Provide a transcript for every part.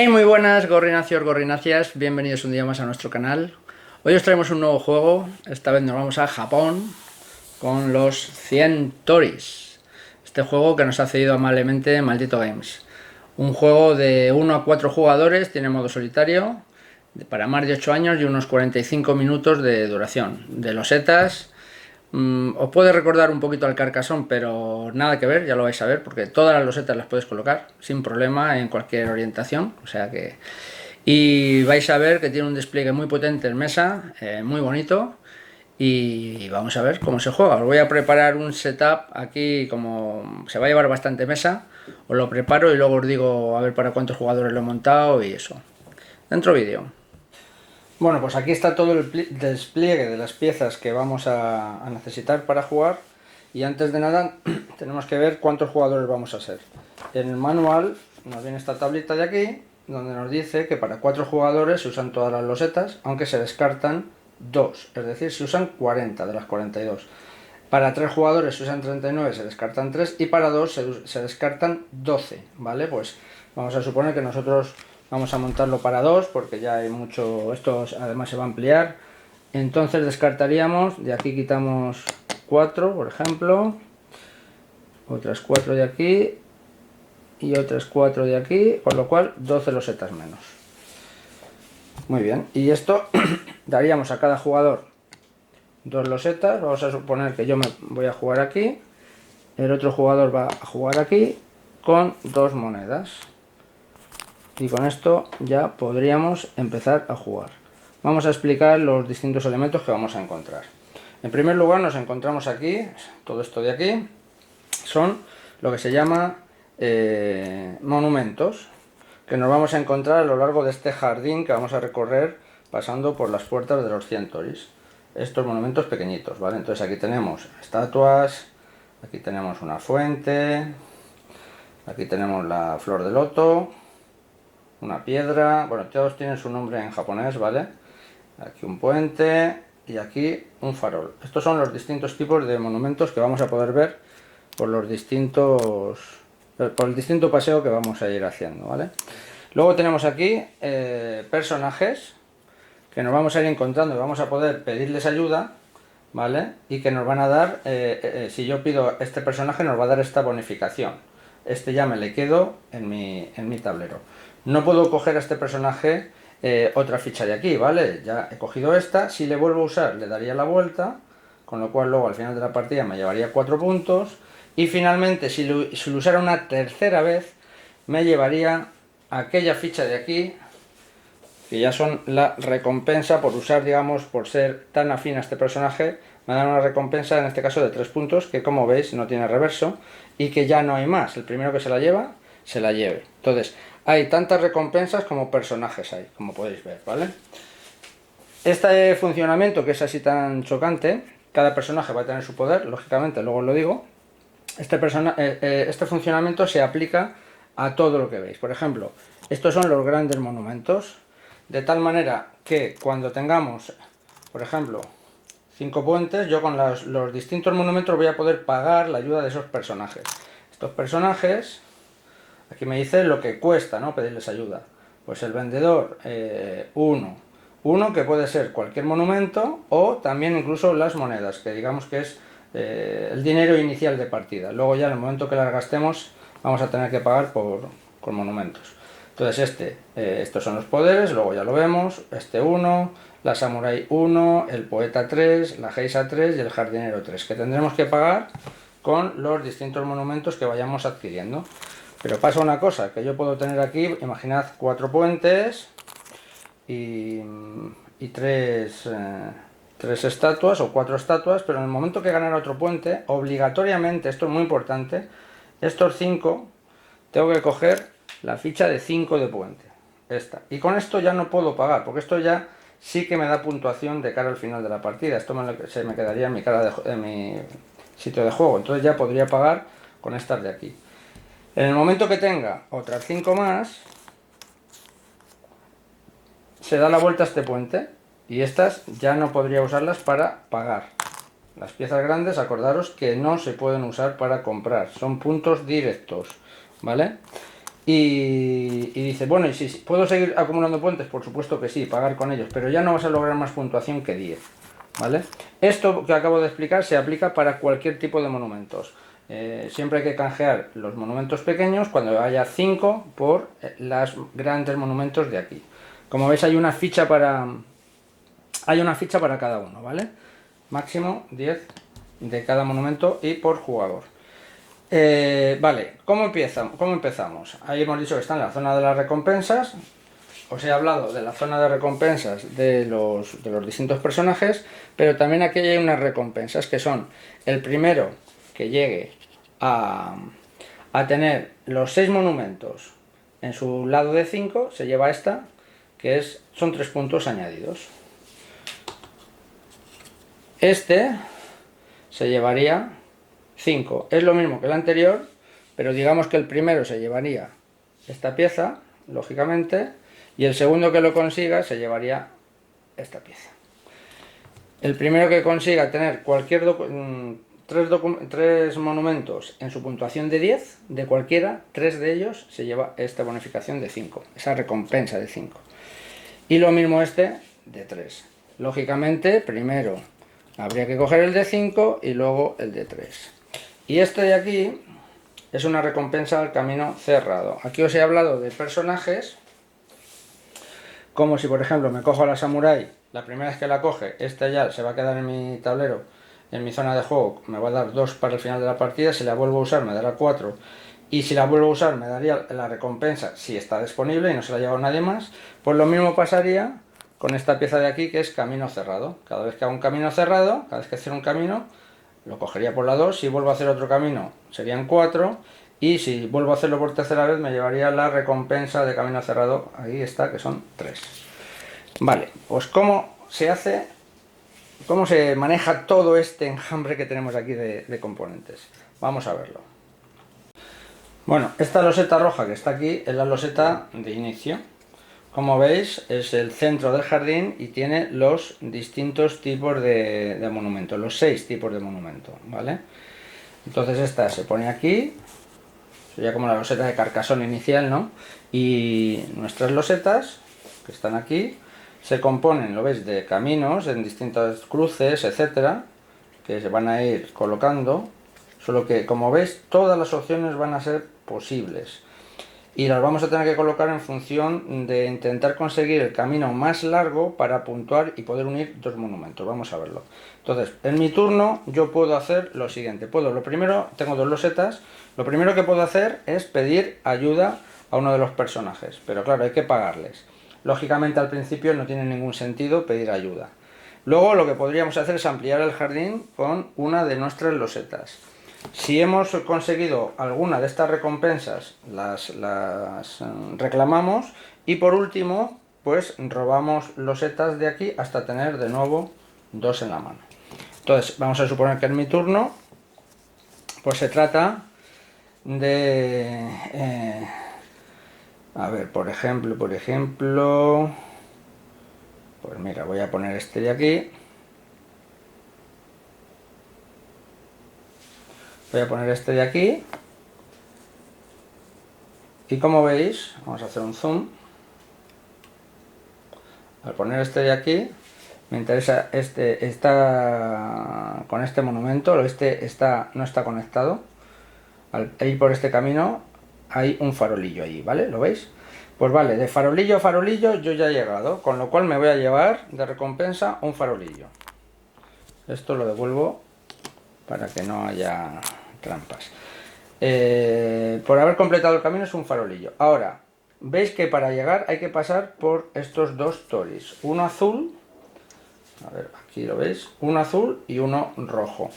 Hey, muy buenas gorrinacios, gorrinacias, bienvenidos un día más a nuestro canal. Hoy os traemos un nuevo juego, esta vez nos vamos a Japón con los 100 Toris. Este juego que nos ha cedido amablemente Maldito Games. Un juego de 1 a 4 jugadores, tiene modo solitario, para más de 8 años y unos 45 minutos de duración. De losetas, os puede recordar un poquito al Carcassonne, pero nada que ver, ya lo vais a ver, porque todas las losetas las puedes colocar sin problema en cualquier orientación, o sea que... Y vais a ver que tiene un despliegue muy potente en mesa, muy bonito, y vamos a ver cómo se juega. Os voy a preparar un setup aquí, como se va a llevar bastante mesa, os lo preparo y luego os digo a ver para cuántos jugadores lo he montado y eso. Dentro vídeo. Bueno, pues aquí está todo el despliegue de las piezas que vamos a necesitar para jugar. Y antes de nada tenemos que ver cuántos jugadores vamos a ser. En el manual nos viene esta tablita de aquí, donde nos dice que para 4 jugadores se usan todas las losetas, aunque se descartan 2, es decir, se usan 40 de las 42. Para 3 jugadores se usan 39, se descartan 3, y para 2 se descartan 12, ¿vale? Pues vamos a suponer que nosotros vamos a montarlo para 2, porque ya hay mucho, esto además se va a ampliar. Entonces descartaríamos, de aquí quitamos 4, por ejemplo, otras 4 de aquí y otras 4 de aquí, con lo cual 12 losetas menos. Muy bien, y esto daríamos a cada jugador 2 losetas. Vamos a suponer que yo me voy a jugar aquí, el otro jugador va a jugar aquí con 2 monedas, y con esto ya podríamos empezar a jugar. Vamos a explicar los distintos elementos que vamos a encontrar. En primer lugar nos encontramos aquí, todo esto de aquí son lo que se llama monumentos, que nos vamos a encontrar a lo largo de este jardín que vamos a recorrer pasando por las puertas de los 100 Toris. Estos monumentos pequeñitos, ¿vale? Entonces aquí tenemos estatuas, aquí tenemos una fuente, aquí tenemos la flor de loto, una piedra, bueno, todos tienen su nombre en japonés, ¿vale? Aquí un puente y aquí un farol. Estos son los distintos tipos de monumentos que vamos a poder ver por el distinto paseo que vamos a ir haciendo, ¿vale? Luego tenemos aquí personajes que nos vamos a ir encontrando y vamos a poder pedirles ayuda, ¿vale? Y que nos van a dar, si yo pido este personaje, nos va a dar esta bonificación. Este ya me le quedo en mi tablero. No puedo coger a este personaje otra ficha de aquí, ¿vale? Ya he cogido esta, si le vuelvo a usar le daría la vuelta, con lo cual luego al final de la partida me llevaría 4 puntos. Y finalmente, si lo usara una tercera vez, me llevaría aquella ficha de aquí, que ya son la recompensa por usar, digamos, por ser tan afín a este personaje. Me dan una recompensa en este caso de 3 puntos, que como veis no tiene reverso, y que ya no hay más. El primero que se la lleva, se la lleve. Entonces, hay tantas recompensas como personajes hay, como podéis ver, ¿vale? Este funcionamiento, que es así tan chocante, cada personaje va a tener su poder, lógicamente, luego os lo digo. Este funcionamiento se aplica a todo lo que veis. Por ejemplo, estos son los grandes monumentos, de tal manera que cuando tengamos, por ejemplo, 5 puentes, yo con los distintos monumentos voy a poder pagar la ayuda de esos personajes. Estos personajes, aquí me dice lo que cuesta, ¿no?, pedirles ayuda. Pues el vendedor, uno que puede ser cualquier monumento, o también incluso las monedas, que digamos que es el dinero inicial de partida. Luego ya en el momento que las gastemos vamos a tener que pagar por monumentos. Entonces estos son los poderes, luego ya lo vemos, este 1, la samurai 1, el poeta 3, la geisha 3 y el jardinero 3, que tendremos que pagar con los distintos monumentos que vayamos adquiriendo. Pero pasa una cosa, que yo puedo tener aquí, imaginad, 4 puentes y 3 estatuas o 4 estatuas, pero en el momento que ganara otro puente, obligatoriamente, esto es muy importante, estos 5 tengo que coger la ficha de 5 de puente, esta, y con esto ya no puedo pagar, porque esto ya sí que me da puntuación de cara al final de la partida. Esto se me quedaría en mi sitio de juego, entonces ya podría pagar con estas de aquí. En el momento que tenga otras 5 más, se da la vuelta a este puente, y estas ya no podría usarlas para pagar. Las piezas grandes, acordaros que no se pueden usar para comprar, son puntos directos, ¿vale? y dice, bueno, ¿y si puedo seguir acumulando puentes? Por supuesto que sí, pagar con ellos, pero ya no vas a lograr más puntuación que 10, ¿vale? Esto que acabo de explicar se aplica para cualquier tipo de monumentos. Siempre hay que canjear los monumentos pequeños cuando haya 5 por los grandes monumentos de aquí. Como veis hay una ficha para cada uno, ¿vale? Máximo 10 de cada monumento y por jugador. Vale, ¿cómo empezamos? Ahí hemos dicho que está en la zona de las recompensas. Os he hablado de la zona de recompensas de los distintos personajes, pero también aquí hay unas recompensas que son el primero que llegue a tener los 6 monumentos en su lado de 5, se lleva esta, que son 3 puntos añadidos. Este se llevaría 5. Es lo mismo que el anterior, pero digamos que el primero se llevaría esta pieza, lógicamente, y el segundo que lo consiga se llevaría esta pieza. El primero que consiga tener tres monumentos en su puntuación de 10, de cualquiera, 3 de ellos se lleva esta bonificación de 5, esa recompensa de 5. Y lo mismo este de 3. Lógicamente, primero habría que coger el de 5 y luego el de 3. Y este de aquí es una recompensa al camino cerrado. Aquí os he hablado de personajes, como si por ejemplo me cojo a la Samurai, la primera vez que la coge, esta ya se va a quedar en mi tablero, en mi zona de juego, me va a dar 2 para el final de la partida, si la vuelvo a usar me dará 4, y si la vuelvo a usar me daría la recompensa si está disponible y no se la ha llevado nadie más. Pues lo mismo pasaría con esta pieza de aquí, que es camino cerrado. Cada vez que hago un camino cerrado, cada vez que cierro un camino, lo cogería por la 2, si vuelvo a hacer otro camino serían 4, y si vuelvo a hacerlo por tercera vez me llevaría la recompensa de camino cerrado, ahí está, que son 3. Vale, pues ¿cómo se hace, cómo se maneja todo este enjambre que tenemos aquí de componentes? Vamos a verlo. Bueno, esta loseta roja que está aquí es la loseta de inicio. Como veis, es el centro del jardín y tiene los distintos tipos de monumentos, los 6 tipos de monumentos, ¿vale? Entonces esta se pone aquí, sería como la loseta de Carcassonne inicial, ¿no? Y nuestras losetas, que están aquí, se componen, lo veis, de caminos en distintas cruces, etcétera, que se van a ir colocando, solo que, como veis, todas las opciones van a ser posibles. Y las vamos a tener que colocar en función de intentar conseguir el camino más largo para puntuar y poder unir 2 monumentos. Vamos a verlo. Entonces, en mi turno yo puedo hacer lo siguiente. Lo primero, tengo 2 losetas. Lo primero que puedo hacer es pedir ayuda a uno de los personajes. Pero claro, hay que pagarles. Lógicamente al principio no tiene ningún sentido pedir ayuda. Luego lo que podríamos hacer es ampliar el jardín con una de nuestras losetas. Si hemos conseguido alguna de estas recompensas, las reclamamos, y por último, pues robamos losetas de aquí hasta tener de nuevo 2 en la mano. Entonces, vamos a suponer que en mi turno, pues se trata de... a ver, por ejemplo, pues mira, voy a poner este de aquí. Voy a poner este de aquí. Y como veis, vamos a hacer un zoom. Al poner este de aquí, me interesa está con este monumento, no está conectado. Al ir por este camino hay un farolillo allí, ¿vale? ¿Lo veis? Pues vale, de farolillo a farolillo yo ya he llegado, con lo cual me voy a llevar de recompensa un farolillo. Esto lo devuelvo para que no haya trampas. Por haber completado el camino es un farolillo. Ahora, veis que para llegar hay que pasar por estos 2 toris, uno azul, a ver, aquí lo veis, uno azul y uno rojo.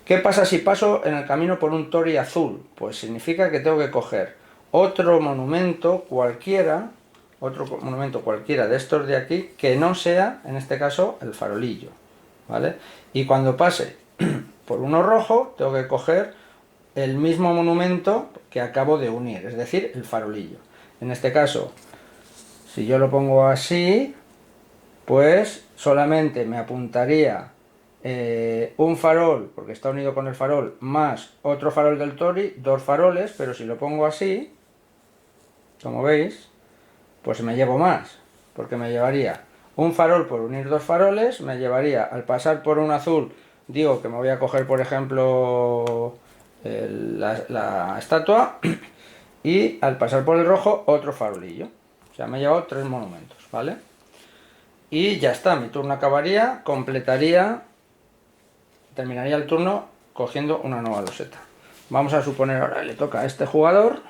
¿Qué pasa si paso en el camino por un tori azul? Pues significa que tengo que coger otro monumento cualquiera de estos de aquí, que no sea, en este caso, el farolillo, ¿vale? Y cuando pase por uno rojo, tengo que coger el mismo monumento que acabo de unir, es decir, el farolillo. En este caso, si yo lo pongo así, pues solamente me apuntaría un farol, porque está unido con el farol, más otro farol del tori, 2 faroles, pero si lo pongo así, como veis, pues me llevo más, porque me llevaría un farol por unir dos faroles, me llevaría al pasar por un azul, digo que me voy a coger por ejemplo la estatua, y al pasar por el rojo otro farolillo. O sea, me he llevado 3 monumentos, ¿vale? Y ya está, mi turno acabaría, terminaría el turno cogiendo una nueva loseta. Vamos a suponer ahora le toca a este jugador,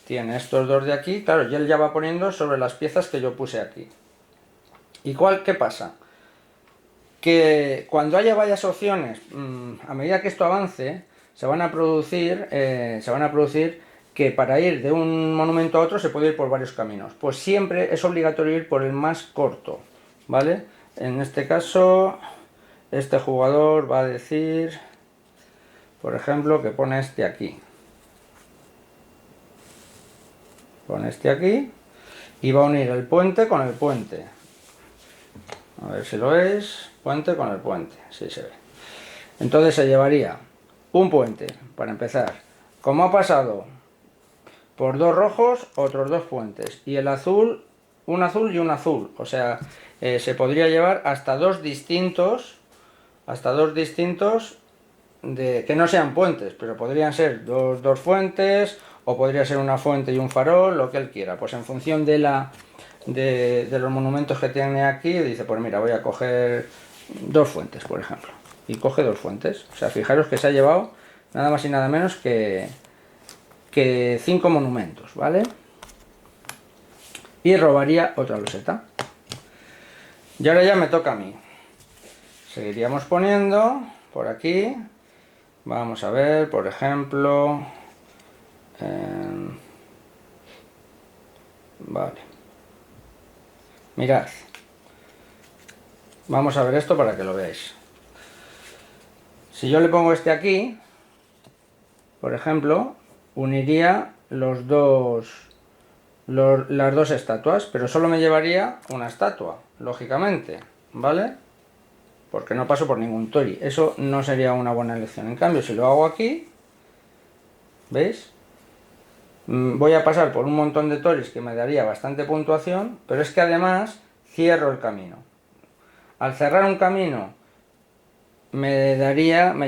tiene estos dos de aquí, claro, y él ya va poniendo sobre las piezas que yo puse aquí. ¿Y qué pasa? Que cuando haya varias opciones, a medida que esto avance, se van a producir que para ir de un monumento a otro se puede ir por varios caminos. Pues siempre es obligatorio ir por el más corto, ¿vale? En este caso, este jugador va a decir, por ejemplo, que pone este aquí. Pone este aquí y va a unir el puente con el puente. A ver si lo es. Puente con el puente, sí se ve. Entonces se llevaría un puente, para empezar. Como ha pasado por dos rojos, otros dos puentes. Y el azul, un azul y un azul. O sea, se podría llevar hasta dos distintos que no sean puentes, pero podrían ser dos fuentes, o podría ser una fuente y un farol, lo que él quiera. Pues en función de los monumentos que tiene aquí, dice, pues mira, voy a coger dos fuentes, por ejemplo. Y coge dos fuentes. O sea, fijaros que se ha llevado nada más y nada menos que 5 monumentos, ¿vale? Y robaría otra loseta. Y ahora ya me toca a mí. Seguiríamos poniendo por aquí. Vamos a ver, por ejemplo... vale. Mirad. Vamos a ver esto para que lo veáis. Si yo le pongo este aquí, por ejemplo, uniría las dos estatuas, pero solo me llevaría una estatua, lógicamente, ¿vale? Porque no paso por ningún tori. Eso no sería una buena elección. En cambio, si lo hago aquí, ¿veis? Voy a pasar por un montón de toris que me daría bastante puntuación, pero es que además cierro el camino. Al cerrar un camino me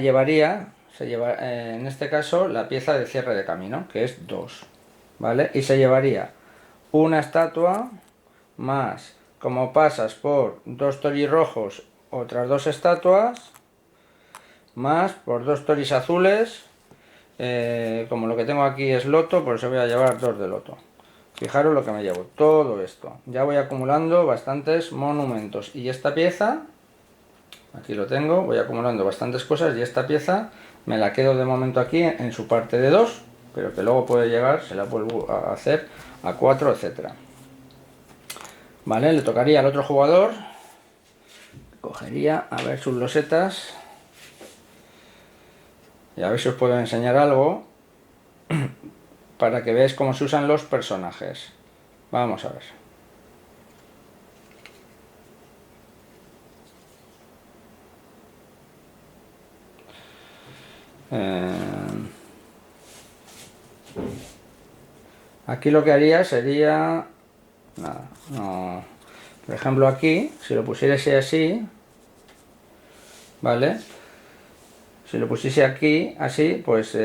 llevaría, en este caso, la pieza de cierre de camino, que es 2, ¿vale? Y se llevaría una estatua más, como pasas por dos toris rojos, otras dos estatuas, más por dos toris azules, como lo que tengo aquí es loto, pues voy a llevar 2 de loto. Fijaros lo que me llevo, todo esto. Ya voy acumulando bastantes monumentos. Y esta pieza, aquí lo tengo, voy acumulando bastantes cosas y esta pieza me la quedo de momento aquí en su parte de 2, pero que luego puede llegar, se la vuelvo a hacer a 4, etcétera. Vale, le tocaría al otro jugador. Cogería a ver sus losetas y a ver si os puedo enseñar algo para que veáis cómo se usan los personajes. Vamos a ver. Aquí lo que haría sería... Nada, no... Por ejemplo aquí, si lo pusiese así, ¿vale? Si lo pusiese aquí, así, pues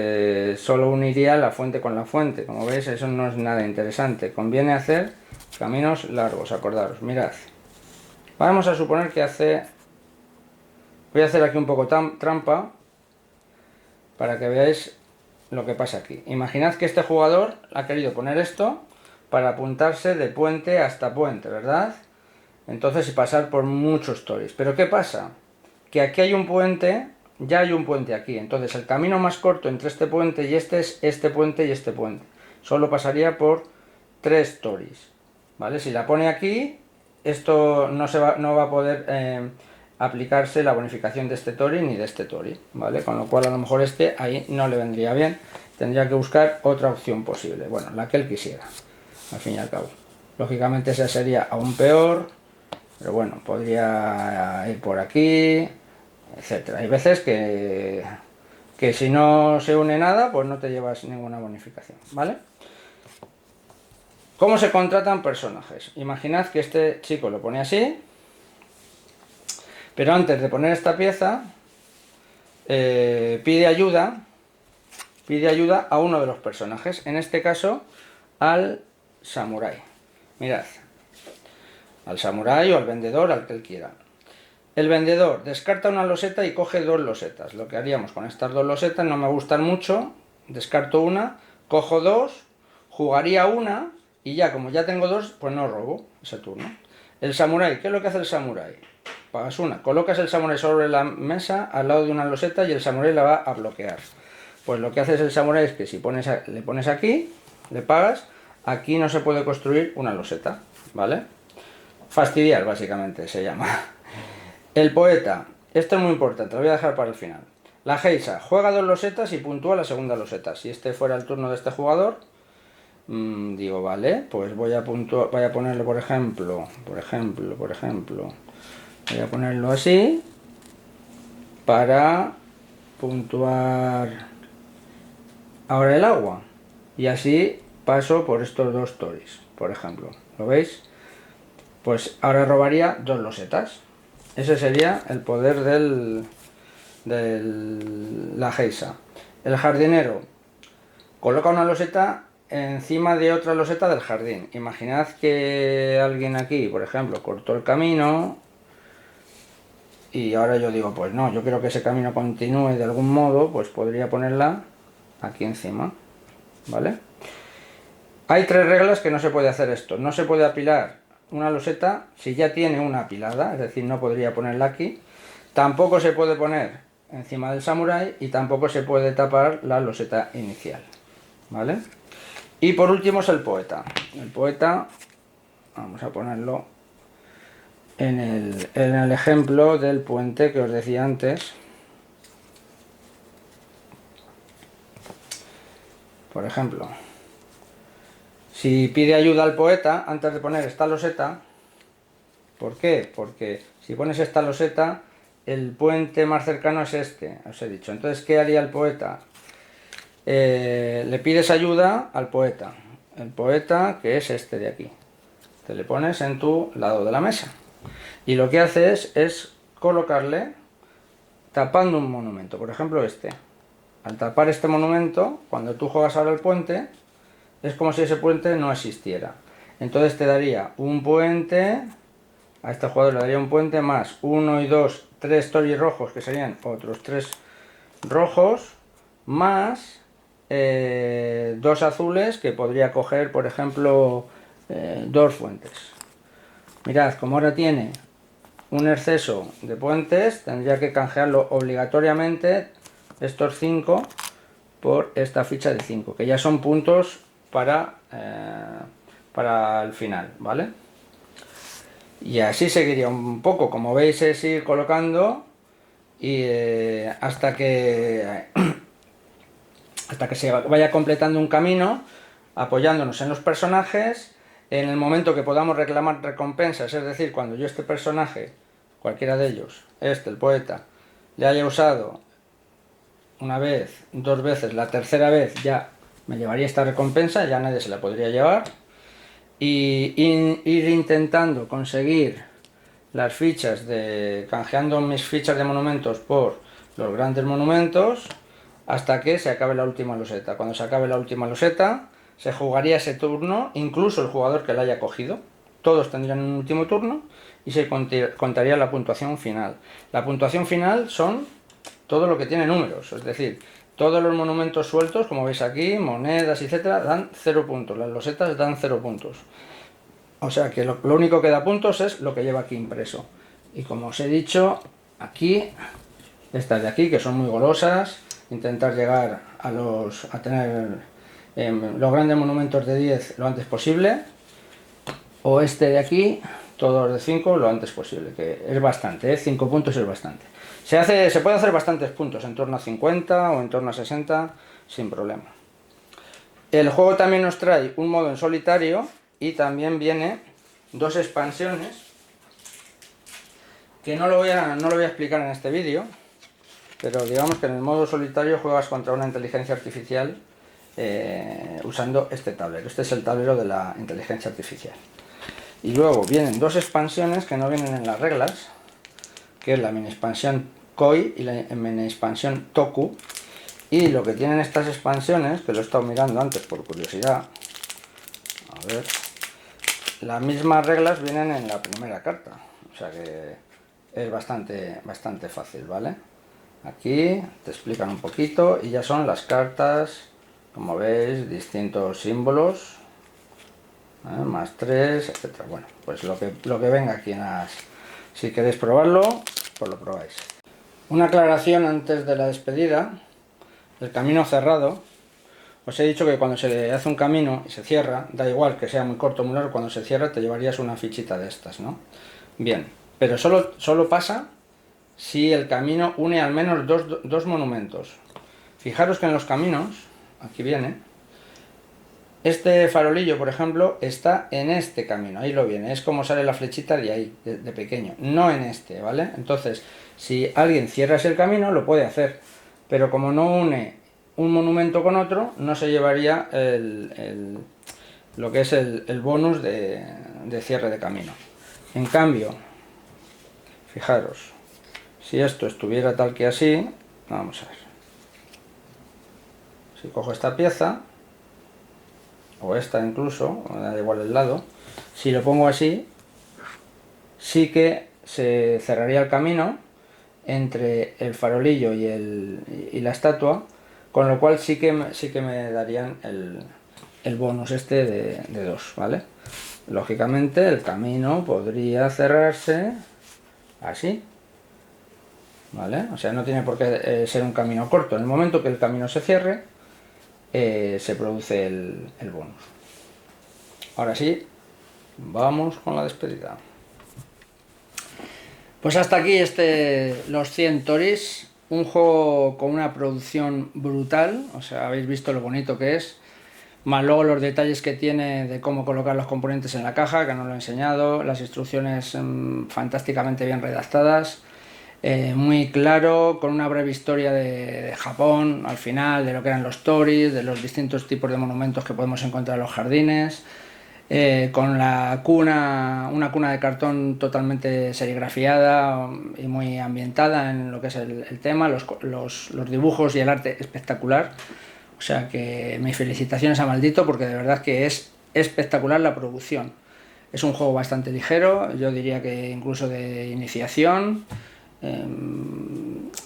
solo uniría la fuente con la fuente. Como veis, eso no es nada interesante. Conviene hacer caminos largos, acordaros. Mirad. Vamos a suponer que voy a hacer aquí un poco trampa para que veáis lo que pasa aquí. Imaginad que este jugador ha querido poner esto para apuntarse de puente hasta puente, ¿verdad? Entonces, y pasar por muchos toris. Pero ¿qué pasa? Que aquí hay un puente, ya hay un puente aquí. Entonces, el camino más corto entre este puente y este es este puente y este puente. Solo pasaría por 3 toris, ¿vale? Si la pone aquí, esto no va a poder aplicarse la bonificación de este tori ni de este tori, ¿vale? Con lo cual, a lo mejor este ahí no le vendría bien. Tendría que buscar otra opción posible. Bueno, la que él quisiera, al fin y al cabo. Lógicamente esa sería aún peor. Pero bueno, podría ir por aquí, etcétera. Hay veces que si no se une nada, pues no te llevas ninguna bonificación, ¿vale? ¿Cómo se contratan personajes? Imaginad que este chico lo pone así, pero antes de poner esta pieza, pide ayuda a uno de los personajes, en este caso al samurái. Mirad, al samurái o al vendedor, al que él quiera. El vendedor descarta una loseta y coge 2 losetas. Lo que haríamos con estas 2 losetas, no me gustan mucho, descarto una, cojo 2, jugaría una y ya, como ya tengo 2, pues no robo ese turno. El samurái, ¿qué es lo que hace el samurái? Pagas una, colocas el samurái sobre la mesa al lado de una loseta y el samurái la va a bloquear. Pues lo que hace el samurái es que si le pones aquí, le pagas, aquí no se puede construir una loseta, ¿vale? Fastidiar, básicamente, se llama. El poeta, esto es muy importante, lo voy a dejar para el final. La geisha, juega 2 losetas y puntúa la segunda loseta. Si este fuera el turno de este jugador, digo, vale, pues voy a ponerlo, por ejemplo, voy a ponerlo así, para puntuar ahora el agua. Y así paso por estos 2 toris, por ejemplo. ¿Lo veis? Pues ahora robaría 2 losetas. Ese sería el poder de la geisha. El jardinero coloca una loseta encima de otra loseta del jardín. Imaginad que alguien aquí, por ejemplo, cortó el camino y ahora yo digo, pues no, yo quiero que ese camino continúe de algún modo, pues podría ponerla aquí encima, ¿vale? Hay 3 reglas que no se puede hacer esto. No se puede apilar una loseta si ya tiene una apilada, es decir, no podría ponerla aquí. Tampoco se puede poner encima del samurái y tampoco se puede tapar la loseta inicial, ¿vale? Y por último es el poeta. El poeta, vamos a ponerlo en el ejemplo del puente que os decía antes. Por ejemplo, si pide ayuda al poeta antes de poner esta loseta, ¿por qué? Porque si pones esta loseta, el puente más cercano es este, os he dicho. Entonces, ¿qué haría el poeta? Le pides ayuda al poeta. El poeta, que es este de aquí. Te le pones en tu lado de la mesa. Y lo que haces es colocarle tapando un monumento. Por ejemplo, este. Al tapar este monumento, cuando tú juegas ahora el puente, es como si ese puente no existiera. Entonces te daría un puente, a este jugador le daría un puente más 1 y 2, 3 toris rojos, que serían otros 3 rojos, más 2 azules, que podría coger, por ejemplo, 2 fuentes. Mirad, como ahora tiene un exceso de puentes, tendría que canjearlo obligatoriamente, estos 5, por esta ficha de 5, que ya son puntos para el final, ¿vale? Y así seguiría un poco, como veis es ir colocando y hasta que se vaya completando un camino, apoyándonos en los personajes. En el momento que podamos reclamar recompensas, es decir, cuando yo este personaje, cualquiera de ellos, el poeta, le haya usado una vez, 2 veces, la tercera vez ya me llevaría esta recompensa, ya nadie se la podría llevar. Y ir intentando conseguir las fichas canjeando mis fichas de monumentos por los grandes monumentos hasta que se acabe la última loseta. Cuando se acabe la última loseta, se jugaría ese turno, incluso el jugador que la haya cogido. Todos tendrían un último turno y se contaría la puntuación final. La puntuación final son todo lo que tiene números, es decir, todos los monumentos sueltos, como veis aquí, monedas, etcétera, dan 0 puntos. Las losetas dan 0 puntos. O sea que lo único que da puntos es lo que lleva aquí impreso. Y como os he dicho, aquí, estas de aquí, que son muy golosas, intentar llegar a tener los grandes monumentos de 10 lo antes posible. O este de aquí, todos de 5 lo antes posible, que es bastante, 5 puntos es bastante. Se puede hacer bastantes puntos, en torno a 50 o en torno a 60, sin problema. El juego también nos trae un modo en solitario y también viene 2 expansiones, que no lo voy a explicar en este vídeo, pero digamos que en el modo solitario juegas contra una inteligencia artificial usando este tablero. Este es el tablero de la inteligencia artificial. Y luego vienen dos expansiones que no vienen en las reglas, que es la mini expansión Koi y la mini expansión Toku. Y lo que tienen estas expansiones, que lo he estado mirando antes por curiosidad, a ver, las mismas reglas vienen en la primera carta, o sea que es bastante fácil, ¿vale? Aquí te explican un poquito y ya son las cartas, como veis, distintos símbolos, más 3, etcétera. Bueno, pues lo que venga aquí en las... Si queréis probarlo, pues lo probáis. Una aclaración antes de la despedida. El camino cerrado, os he dicho que cuando se hace un camino y se cierra, da igual que sea muy corto o muy largo, cuando se cierra te llevarías una fichita de estas, ¿no? Bien, pero solo pasa si el camino une al menos dos monumentos. Fijaros que en los caminos, aquí viene, este farolillo, por ejemplo, está en este camino, ahí lo viene, es como sale la flechita de ahí, de pequeño, no en este, ¿vale? Entonces, si alguien cierra ese camino, lo puede hacer, pero como no une un monumento con otro, no se llevaría lo que es el bonus de cierre de camino. En cambio, fijaros, si esto estuviera tal que así, vamos a ver, si cojo esta pieza, o esta incluso, da igual el lado, si lo pongo así, sí que se cerraría el camino entre el farolillo y la estatua, con lo cual sí que me darían el bonus este de 2, ¿vale? Lógicamente el camino podría cerrarse así, ¿vale? O sea, no tiene por qué ser un camino corto. En el momento que el camino se cierre, se produce el bonus. Ahora sí, vamos con la despedida. Pues hasta aquí los 100 Tories, un juego con una producción brutal, o sea, habéis visto lo bonito que es, más luego los detalles que tiene de cómo colocar los componentes en la caja, que no lo he enseñado, las instrucciones fantásticamente bien redactadas, muy claro, con una breve historia de Japón al final, de lo que eran los Tories, de los distintos tipos de monumentos que podemos encontrar en los jardines, con una cuna de cartón totalmente serigrafiada y muy ambientada en lo que es el tema, los dibujos y el arte espectacular. O sea que mis felicitaciones a Maldito, porque de verdad que es espectacular la producción. Es un juego bastante ligero, yo diría que incluso de iniciación.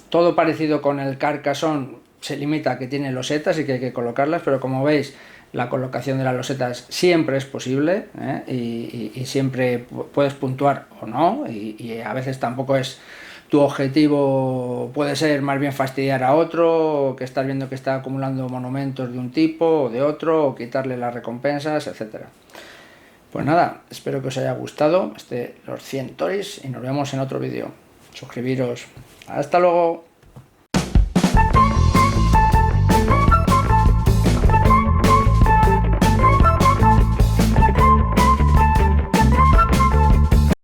Todo parecido con el Carcassonne se limita a que tiene losetas y que hay que colocarlas, pero como veis, la colocación de las losetas siempre es posible, y siempre puedes puntuar o no, y a veces tampoco es tu objetivo, puede ser más bien fastidiar a otro, que estás viendo que está acumulando monumentos de un tipo o de otro, o quitarle las recompensas, etcétera. Pues nada, espero que os haya gustado los 100 Tories y nos vemos en otro vídeo. Suscribiros. Hasta luego.